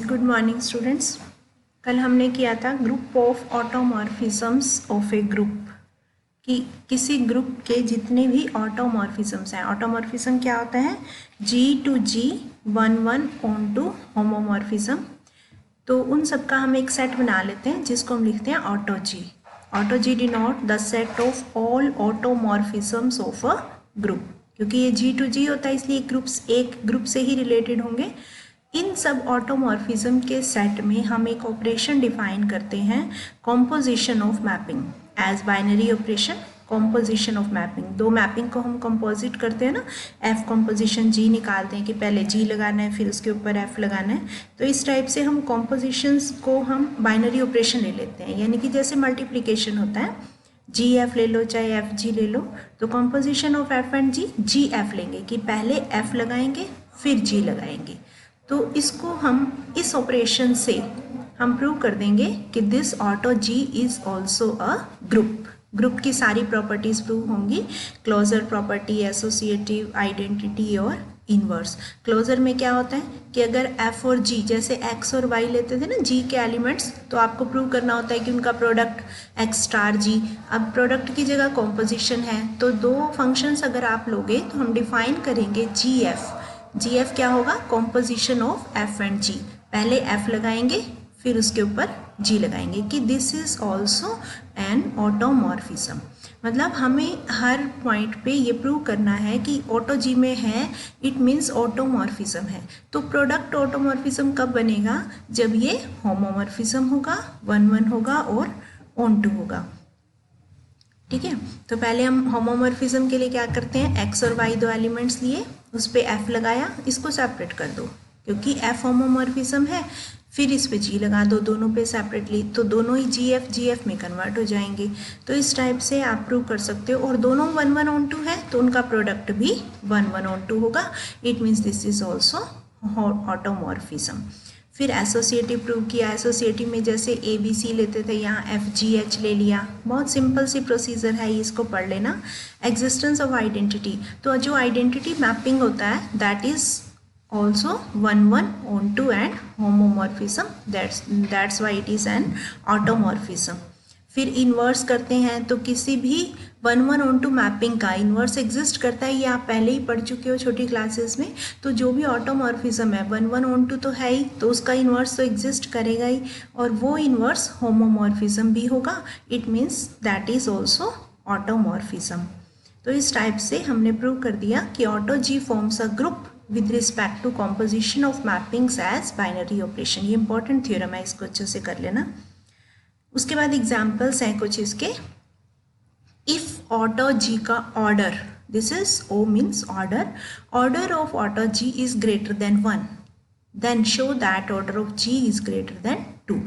Good morning students. कल हमने किया था group of automorphisms of a group कि किसी ग्रुप के जितने भी ऑटोमॉर्फिज्म्स हैं। ऑटोमॉर्फिज्म क्या होता है? G to G, one one onto homomorphism. तो उन सब का हम एक सेट बना लेते हैं जिसको हम लिखते हैं auto G. Auto G denote the set of all automorphisms of a group. क्योंकि ये जी टू जी होता है इसलिए एक ग्रुप से ही रिलेटेड होंगे। इन सब ऑटोमॉर्फिज्म के सेट में हम एक ऑपरेशन डिफाइन करते हैं, composition of mapping as binary operation. Composition of mapping, दो मैपिंग को हम कंपोजिट करते हैं ना, एफ कॉम्पोजिशन जी निकालते हैं कि पहले जी लगाना है फिर उसके ऊपर एफ लगाना है। तो इस टाइप से हम कॉम्पोजिशंस को हम बाइनरी ऑपरेशन ले लेते हैं, यानी कि जैसे मल्टीप्लिकेशन होता है, जी एफ ले लो चाहे एफ जी ले लो, तो composition of F and G F लेंगे कि पहले एफ लगाएंगे फिर जी लगाएंगे। तो इसको हम इस ऑपरेशन से हम प्रूव कर देंगे कि this auto G is also a group. Group की सारी प्रॉपर्टीज प्रूव होंगी, क्लोजर प्रॉपर्टी, एसोसिएटिव, आइडेंटिटी और इनवर्स। क्लोजर में क्या होता है कि अगर एफ और जी, जैसे एक्स और वाई लेते थे ना जी के एलिमेंट्स, तो आपको प्रूव करना होता है कि उनका प्रोडक्ट एक्स स्टार जी। अब प्रोडक्ट की जगह कॉम्पोजिशन है, तो दो फंक्शंस अगर आप लोगे तो हम डिफाइन करेंगे जी एफ। जी एफ क्या होगा? कॉम्पोजिशन ऑफ एफ एंड जी। पहले एफ लगाएंगे फिर उसके ऊपर जी लगाएंगे कि this is also an automorphism. मतलब हमें हर पॉइंट पे ये प्रूव करना है कि ऑटो जी में है, इट मीन्स ऑटोमॉर्फिज्म है। तो प्रोडक्ट ऑटोमॉर्फिज्म कब बनेगा? जब ये होमोमॉर्फिज्म होगा, वन वन होगा और ऑन टू होगा। ठीक है, तो पहले हम होमोमॉर्फिज्म के लिए क्या करते हैं, एक्स और वाई दो एलिमेंट्स लिए, उस पर एफ लगाया, इसको सेपरेट कर दो क्योंकि एफ होमोमॉर्फिज्म है, फिर इस पे जी लगा दो दोनों पे सेपरेटली, तो दोनों ही जी एफ में कन्वर्ट हो जाएंगे। तो इस टाइप से आप प्रूव कर सकते हो। और दोनों वन वन ऑन टू है तो उनका प्रोडक्ट भी वन वन ऑन टू होगा, it means this is also automorphism. फिर एसोसिएटिव प्रूव किया। एसोसिएटिव में जैसे ए बी सी लेते थे, यहाँ एफ जी एच ले लिया। बहुत सिंपल सी प्रोसीजर है, इसको पढ़ लेना। एग्जिस्टेंस ऑफ आइडेंटिटी, तो जो आइडेंटिटी मैपिंग होता है that is also one one onto and homomorphism, that's why it is an automorphism. फिर इन्वर्स करते हैं, तो किसी भी one one onto mapping का इन्वर्स एग्जिस्ट करता है, ये आप पहले ही पढ़ चुके हो छोटी क्लासेस में। तो जो भी ऑटोमॉर्फिज्म है वन वन ऑन टू तो है ही, तो उसका इन्वर्स तो एग्जिस्ट करेगा ही, और वो इन्वर्स होमोमॉर्फिज्म भी होगा, it means that is also automorphism. तो इस टाइप से हमने प्रूव कर दिया कि auto G forms a group with respect to composition of mappings as binary operation। ये इंपॉर्टेंट थ्योरम है, इसको अच्छे से कर लेना। उसके बाद एग्जाम्पल्स हैं कुछ इसके। इफ ऑटो जी का order, this is O means order of auto G is greater than one, then show that order of G is greater than two.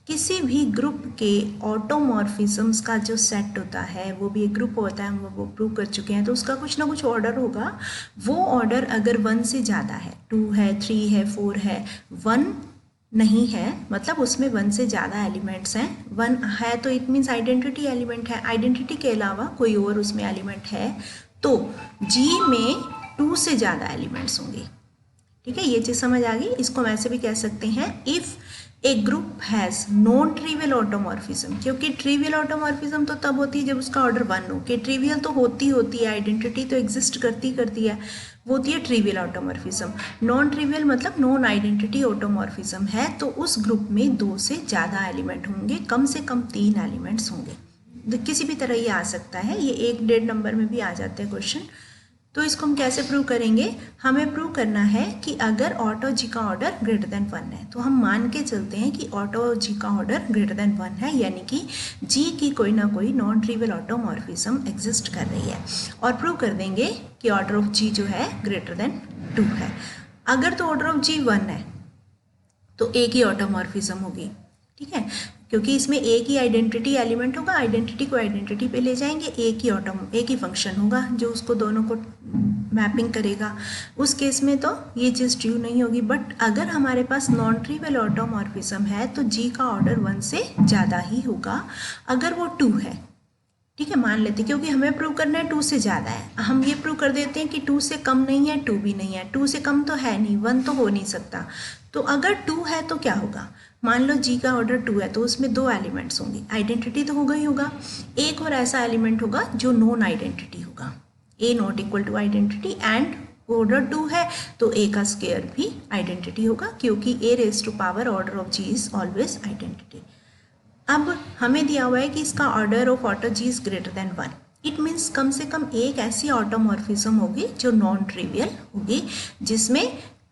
किसी भी ग्रुप के ऑटोमॉर्फिज्म्स का जो सेट होता है, वो भी एक ग्रुप होता है, हम वो प्रूव कर चुके हैं, तो उसका कुछ ना कुछ ऑर्डर होगा। वो ऑर्डर अगर वन से ज़्यादा है, टू है, थ्री है, फोर है, वन नहीं है, मतलब उसमें वन से ज़्यादा एलिमेंट्स हैं। वन है तो इट मीन्स आइडेंटिटी एलिमेंट है, आइडेंटिटी के अलावा कोई और उसमें एलिमेंट है, तो जी में टू से ज़्यादा एलिमेंट्स होंगे। ठीक है, ये चीज़ समझ आ गई। इसको वैसे भी कह सकते हैं if A group has non trivial automorphism, क्योंकि ट्रिवियल ऑटोमॉर्फिज्म तो तब होती है जब उसका ऑर्डर वन हो, कि ट्रिवियल तो होती है, आइडेंटिटी तो एग्जिस्ट करती है, वो होती है ट्रिवियल ऑटोमॉर्फिज्म। नॉन ट्रिवियल मतलब नॉन आइडेंटिटी ऑटोमॉर्फिज्म है, तो उस ग्रुप में दो से ज़्यादा एलिमेंट होंगे, कम से कम 3 एलिमेंट्स होंगे। किसी भी तरह ये आ सकता है, ये 1-1.5 नंबर में भी आ जाते हैं क्वेश्चन। तो इसको हम कैसे प्रूव करेंगे? हमें प्रूव करना है कि अगर ऑटो जी का ऑर्डर ग्रेटर देन वन है, तो हम मान के चलते हैं कि ऑटो जी का ऑर्डर ग्रेटर देन वन है, यानी कि जी की कोई ना कोई नॉन ट्रिवियल ऑटोमॉर्फिज्म एग्जिस्ट कर रही है, और प्रूव कर देंगे कि ऑर्डर ऑफ जी जो है ग्रेटर देन 2 है। अगर तो ऑर्डर ऑफ जी 1 है तो एक ही ऑटोमॉर्फिज्म होगी। ठीक है, क्योंकि इसमें एक ही आइडेंटिटी एलिमेंट होगा, आइडेंटिटी को आइडेंटिटी पे ले जाएंगे, एक ही फंक्शन होगा जो उसको दोनों को मैपिंग करेगा। उस केस में तो ये चीज़ ट्रू नहीं होगी। बट अगर हमारे पास नॉन ट्रिवियल ऑटोमॉर्फिज्म है तो जी का ऑर्डर 1 से ज़्यादा ही होगा, अगर वो 2 है। ठीक है, मान लेते हैं क्योंकि हमें प्रूव करना है 2 से ज़्यादा है, हम ये प्रूव कर देते हैं कि 2 से कम नहीं है, 2 भी नहीं है, 2 से कम तो है नहीं, 1 तो हो नहीं सकता। तो अगर 2 है तो क्या होगा, मान लो जी का ऑर्डर 2 है तो उसमें 2 एलिमेंट्स होंगे, आइडेंटिटी तो होगा ही होगा। एक और ऐसा एलिमेंट होगा जो नॉन आइडेंटिटी होगा, A not equal to identity, and order 2 है तो ए का स्क्वायर भी आइडेंटिटी होगा, क्योंकि A raise to power order of G is always identity. अब हमें दिया हुआ है कि इसका order of auto G is greater than 1, it means कम से कम एक ऐसी ऑटोमॉर्फिज्म होगी जो नॉन ट्रिवियल होगी, जिसमें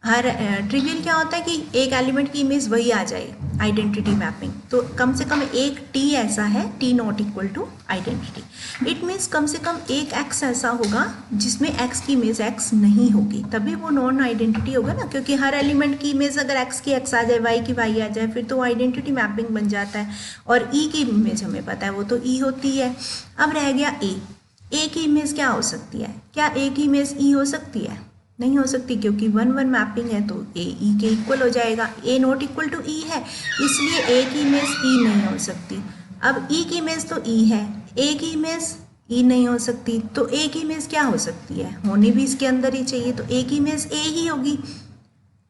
हर ट्रिवियल क्या होता है कि एक एलिमेंट की इमेज वही आ जाए, आइडेंटिटी मैपिंग। तो कम से कम एक टी ऐसा है, T not equal to identity, it means कम से कम एक एक्स ऐसा होगा जिसमें एक्स की इमेज एक्स नहीं होगी, तभी वो नॉन आइडेंटिटी होगा ना, क्योंकि हर एलिमेंट की इमेज अगर एक्स की एक्स आ जाए, वाई की वाई आ जाए, फिर तो आइडेंटिटी मैपिंग बन जाता है। और ई की इमेज हमें पता है वो तो ई होती है। अब रह गया ए की इमेज क्या हो सकती है, क्या ए की इमेज ई हो सकती है, नहीं हो सकती, क्योंकि 1-1 मैपिंग है तो ए ई के इक्वल हो जाएगा, ए नॉट इक्वल टू ई है, इसलिए ए की इमेज ई नहीं हो सकती। अब ई की इमेज तो ई है, ए की इमेज ई नहीं हो सकती, तो ए की इमेज क्या हो सकती है, होनी भी इसके अंदर ही चाहिए, तो ए की इमेज ए ही होगी,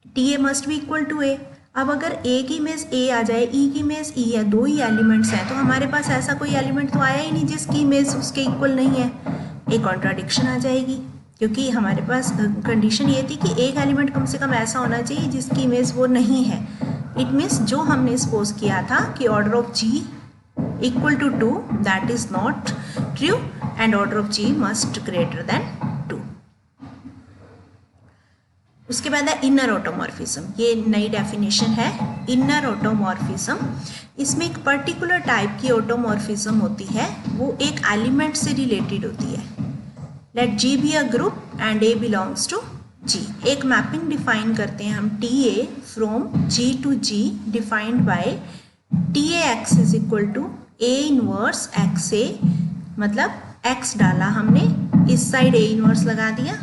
T A must be equal to A. अब अगर ए की इमेज ए आ जाए, ई की इमेज ई है, दो ही एलिमेंट्स हैं, तो हमारे पास ऐसा कोई एलिमेंट तो आया ही नहीं जिसकी इमेज उसके इक्वल नहीं है, एक कॉन्ट्राडिक्शन आ जाएगी, क्योंकि हमारे पास कंडीशन ये थी कि एक एलिमेंट कम से कम ऐसा होना चाहिए जिसकी इमेज वो नहीं है। इट मीन्स जो हमने सपोज किया था कि order of G equal to 2, that is not true, and order of G must greater than 2। उसके बाद है इनर ऑटोमॉर्फिज्म, ये नई डेफिनेशन है इनर ऑटोमॉर्फिज्म। इसमें एक पर्टिकुलर टाइप की ऑटोमॉर्फिज्म होती है, वो एक एलिमेंट से रिलेटेड होती है। Let G be a group and A belongs to G. एक मैपिंग डिफाइन करते हैं हम T A from G to G, defined by T A X is equal to A inverse X A, मतलब X डाला हमने, इस side A inverse लगा दिया,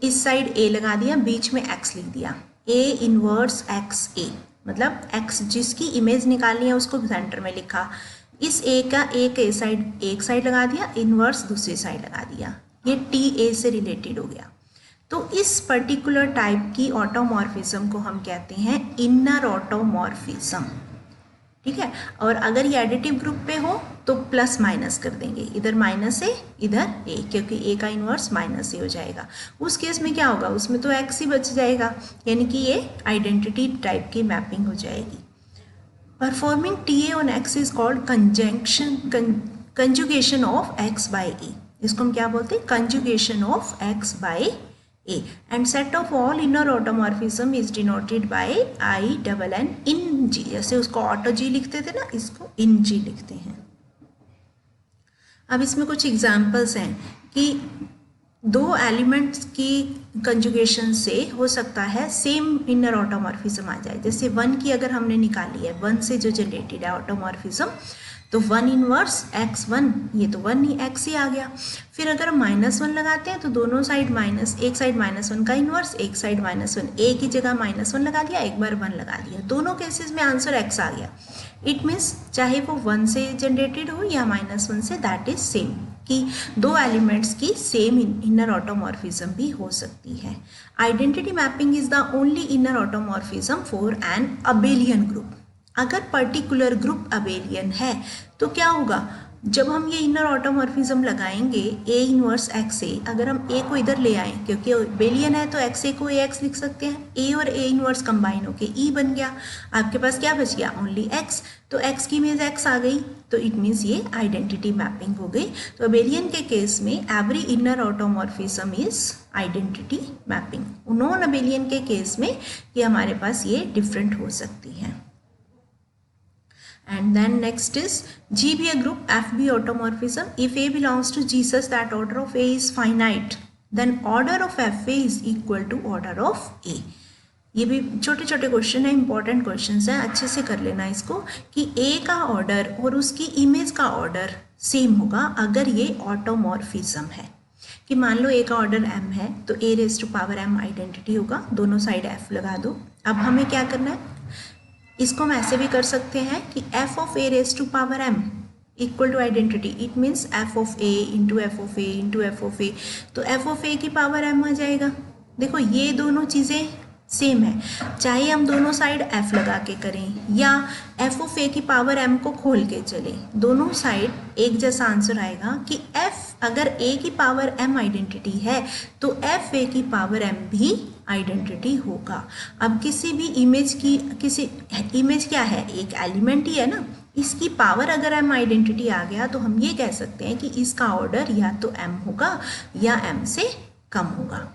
इस साइड ए लगा दिया, बीच में एक्स लिख दिया, ए इनवर्स एक्स ए, मतलब एक्स जिसकी इमेज निकालनी है उसको सेंटर में लिखा, इस ए का एक ए साइड एक साइड लगा दिया, इनवर्स दूसरी साइड लगा दिया, ये टी ए से रिलेटेड हो गया। तो इस पर्टिकुलर टाइप की ऑटोमॉर्फिज्म को हम कहते हैं इनर ऑटोमॉर्फिज्म, ठीक है। और अगर ये एडिटिव ग्रुप पे हो तो प्लस माइनस कर देंगे, इधर माइनस ए इधर ए, क्योंकि ए का इनवर्स माइनस ए हो जाएगा। उस केस में क्या होगा, उसमें तो एक्स ही बच जाएगा, यानी कि ये आइडेंटिटी टाइप की मैपिंग हो जाएगी। Performing T A on X is called conjugation of X by A, इसको हम क्या बोलते हैं, conjugation of X by A. And set of all inner automorphism is denoted by I double N in G, जैसे उसको auto जी लिखते थे ना, इसको इन जी लिखते हैं। अब इसमें कुछ एग्जाम्पल्स हैं कि दो एलिमेंट्स की कंजुगेशन से हो सकता है सेम इनर ऑटोमॉर्फिज्म आ जाए। जैसे 1 की अगर हमने निकाली है, 1 से जो जनरेटेड है ऑटोमॉर्फिज्म, तो 1 इनवर्स x1, ये तो 1 ही x ही आ गया। फिर अगर हम -1 लगाते हैं तो दोनों साइड माइनस, एक साइड -1 का इनवर्स, एक साइड -1, ए की जगह -1 लगा दिया, एक बार 1 लगा दिया, दोनों केसेस में आंसर x आ गया। इट मीन्स चाहे वो 1 से जनरेटेड हो या -1 से, दैट इज सेम, कि दो एलिमेंट्स की सेम इनर ऑटोमॉर्फिज्म भी हो सकती है। Identity mapping is the only inner automorphism for an abelian group. अगर पर्टिकुलर ग्रुप अबेलियन है तो क्या होगा, जब हम ये इनर ऑटोमॉर्फिज्म लगाएंगे ए इनवर्स एक्स ए, अगर हम ए को इधर ले आएँ, क्योंकि अबेलियन है तो एक्स ए को ए एक्स लिख सकते हैं, ए और ए इनवर्स कंबाइन होके ई बन गया, आपके पास क्या बच गया, ओनली एक्स, तो एक्स की इमेज एक्स आ गई, तो इट मीन्स ये आइडेंटिटी मैपिंग हो गई। तो अबेलियन के केस में every inner automorphism is identity mapping. Non abelian के केस में ये हमारे पास ये डिफरेंट हो सकती है। And then next is G be a group, F be automorphism. If A belongs to G such that order of A is finite, then order of FA is equal to order of A. ये भी छोटे छोटे question है, important question हैं, अच्छे से कर लेना इसको, कि A का ऑर्डर और उसकी इमेज का ऑर्डर सेम होगा अगर ये ऑटोमॉर्फिज्म है। कि मान लो A का ऑर्डर M है तो A raise to power M identity होगा, दोनों साइड F लगा दो। अब हमें क्या करना है, इसको हम ऐसे भी कर सकते हैं कि f of a raise to power m equal to identity, it means F of A into F of A into F of A, तो एफ ऑफ ए की पावर एम आ जाएगा। देखो ये दोनों चीज़ें सेम है, चाहे हम दोनों साइड f लगा के करें या f ऑफ a की पावर m को खोल के चले, दोनों साइड एक जैसा आंसर आएगा कि f अगर a की पावर m आइडेंटिटी है तो f a की पावर m भी आइडेंटिटी होगा। अब किसी भी इमेज क्या है, एक एलिमेंट ही है ना, इसकी पावर अगर m आइडेंटिटी आ गया तो हम ये कह सकते हैं कि इसका ऑर्डर या तो m होगा या m से कम होगा।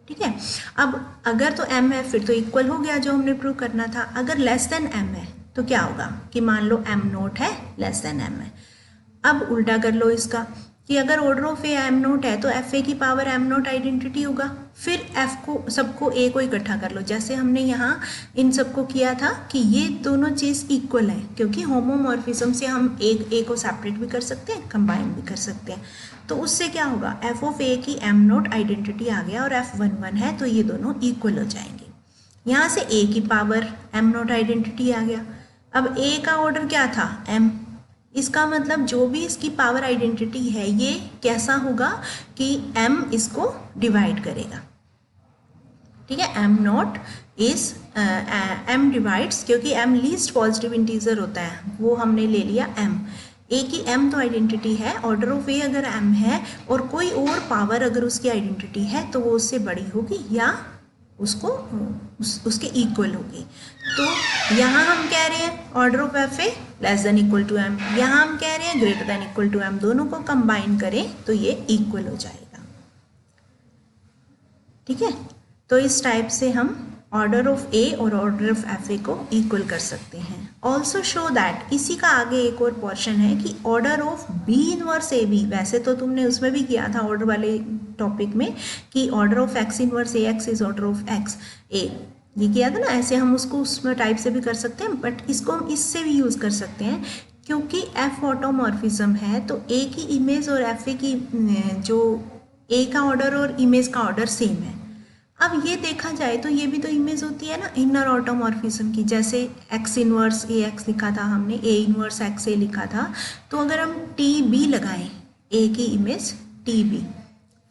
ठीक है, अब अगर तो m है फिर तो इक्वल हो गया जो हमने प्रूव करना था। अगर लेस देन m है तो क्या होगा कि मान लो m नोट है, लेस देन m है। अब उल्टा कर लो इसका कि अगर order of A m note है तो f a की पावर m नोट आइडेंटिटी होगा। फिर f को सबको a को इकट्ठा कर लो, जैसे हमने यहाँ इन सबको किया था कि ये दोनों चीज़ इक्वल है, क्योंकि होमोमॉर्फिज्म से हम एक a को सेपरेट भी कर सकते हैं, कंबाइन भी कर सकते हैं। तो उससे क्या होगा, f ऑफ a की m नोट आइडेंटिटी आ गया और f11 है तो ये दोनों इक्वल हो जाएंगे। यहाँ से a की पावर m नोट आइडेंटिटी आ गया। अब a का ऑर्डर क्या था, m, इसका मतलब जो भी इसकी पावर आइडेंटिटी है ये कैसा होगा कि m इसको डिवाइड करेगा। ठीक है, m not is m divides, क्योंकि m लीस्ट पॉजिटिव इंटीजर होता है, वो हमने ले लिया m। a की m तो आइडेंटिटी है, ऑर्डर ऑफ a अगर m है और कोई और पावर अगर उसकी आइडेंटिटी है तो वो उससे बड़ी होगी या उसको उसके इक्वल होगी। तो यहाँ हम कह रहे हैं order of F A less than equal to m, यहाँ हम कह रहे हैं greater than equal to m, दोनों को कंबाइन करें तो ये इक्वल हो जाएगा। ठीक है, तो इस टाइप से हम ऑर्डर ऑफ ए और ऑर्डर ऑफ एफ ए को इक्वल कर सकते हैं। ऑल्सो शो दैट, इसी का आगे एक और पोर्शन है कि order of B inverse A B, वैसे तो तुमने उसमें भी किया था ऑर्डर वाले टॉपिक में कि order of X inverse A X is order of X A, ये किया था ना, ऐसे हम उसको उसमें टाइप से भी कर सकते हैं, बट इसको हम इससे भी यूज़ कर सकते हैं क्योंकि एफ ऑटोमॉर्फिज्म है तो ए की इमेज और एफ ए की जो ए का ऑर्डर और इमेज का ऑर्डर सेम है। अब ये देखा जाए तो ये भी तो इमेज होती है ना इनर ऑटोमॉर्फिज्म की, जैसे एक्स इनवर्स ए एक्स लिखा था हमने, ए इनवर्स एक्स ए लिखा था, तो अगर हम टी बी लगाएं ए की image T B,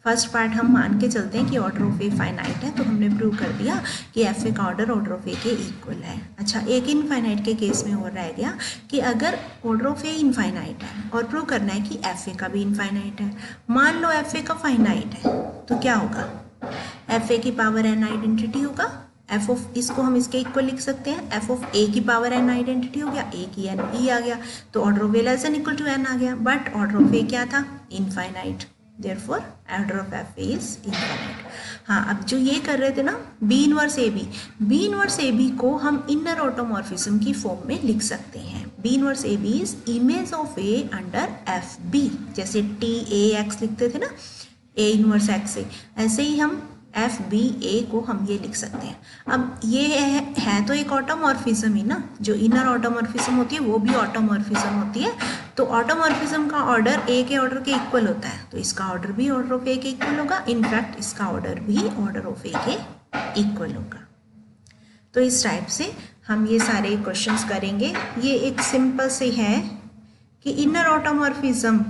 first part हम मान के चलते हैं कि ऑर्डर ऑफ ए फाइनाइट है तो हमने प्रूव कर दिया कि एफ ए का ऑर्डर ऑफ ए के इक्वल है। अच्छा, एक इनफाइनाइट के केस में और रह गया कि अगर ऑर्डर ऑफ ए इनफाइनाइट है और प्रूव करना है कि एफ ए का भी इनफाइनाइट है। मान लो एफ ए का फाइनाइट है तो क्या होगा, एफ ए की पावर एन आइडेंटिटी होगा, एफ ऑफ, इसको हम इसके इक्वल लिख सकते हैं, एफ ऑफ ए की पावर एन आइडेंटिटी हो गया, ए की एन ई आ गया, तो order of A less than equal to N आ गया, बट ऑर्डर ऑफ ए क्या था, infinite, therefore order of F A is infinite. हाँ, अब जो ये कर रहे थे ना बी इनवर्स ए बी को हम इनर ऑटोमॉर्फिज्म की फॉर्म में लिख सकते हैं। B inverse A B is image of A under F B, जैसे टी ए एक्स लिखते थे ना, ए इनवर्स एक्स ए, ऐसे ही हम एफ बी ए को हम ये लिख सकते हैं। अब ये है तो एक ऑटोमॉर्फिज्म ही ना, जो इनर ऑटोमॉर्फिज्म होती है वो भी ऑटोमॉर्फिज्म होती है, तो ऑटोमॉर्फिज्म का ऑर्डर ए के ऑर्डर के इक्वल होता है, तो इसका ऑर्डर भी ऑर्डर ऑफ ए के इक्वल होगा, इनफैक्ट इसका ऑर्डर भी ऑर्डर ऑफ ए के इक्वल होगा। तो इस टाइप से हम ये सारे क्वेश्चंस करेंगे। ये एक सिंपल से है कि inner automorphism,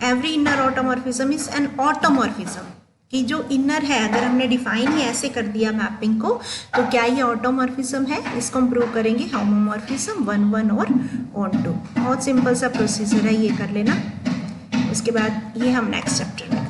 every inner automorphism is an automorphism, कि जो इनर है अगर हमने डिफाइन ही ऐसे कर दिया मैपिंग को तो क्या ये ऑटोमॉर्फिज्म है, इसको हम प्रूव करेंगे होमोमॉर्फिज्म 1 1 और ऑन 2। बहुत सिंपल सा प्रोसीजर है, ये कर लेना, उसके बाद ये हम नेक्स्ट चैप्टर में